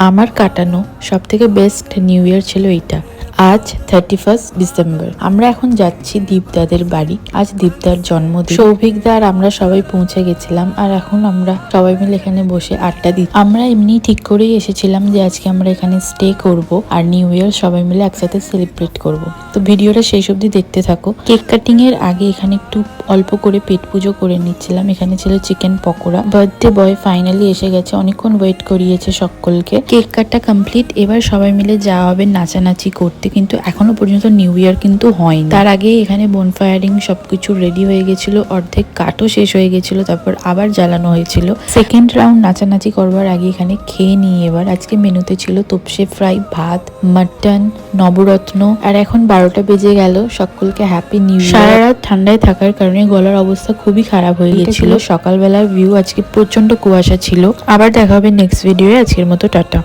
আমার কাটানো সবথেকে বেস্ট নিউ ইয়ার ছিল এইটা। আজ 31 ডিসেম্বর। আমরা এখন যাচ্ছি দীপদাদের বাড়ি। আজ দীপদার জন্মদিন। সৌভিকদা আর আমরা সবাই পৌঁছে গেছিলাম, আর এখন আমরা সবাই মিলে এখানে বসে আড্ডা দিই। আমরা এমনি ঠিক করেই এসেছিলাম যে আজকে আমরা এখানে স্টে করব আর নিউ ইয়ার সবাই মিলে একসাথে সেলিব্রেট করব। তো ভিডিওটা শেষ অবধি দেখতে থাকো। কেক কাটিং এর আগে এখানে একটু অল্প করে পেট পুজো করে নিচ্ছিলাম। এখানে ছিল chicken pakora. Birthday boy finally এসে গেছে, অনেকক্ষণ ওয়েট করিয়েছে সকলকে। কেক কাটা কমপ্লিট। এবার সবাই মিলে যাওয়া হবে নাচানাচি করতে, কিন্তু এখনো পর্যন্ত নিউ ইয়ার কিন্তু হয়নি। তার আগে এখানে বোনফায়ারিং সবকিছু রেডি হয়ে গেছিল, অর্ধেক কাঠও শেষ হয়ে গেছিল, তারপর আবার জ্বালানো হয়েছিল। সেকেন্ড রাউন্ড নাচানাচি করবার আগে এখানে খেয়ে নিই। এবার আজকে মেনুতে ছিল তোপসে ফ্রাই, ভাত, মাটন, নবরত্ন। আর এখন 12টা বেজে গেল। সকলকে হ্যাপি নিউ ইয়ার। সারা রাত ঠান্ডায় থাকার কারণে গলার অবস্থা খুবই খারাপ হয়ে গেছিল। সকালবেলার ভিউ আজকে প্রচন্ড কুয়াশা ছিল। আবার দেখা হবে নেক্সট ভিডিওয়ে। আজকের মতো টাটা।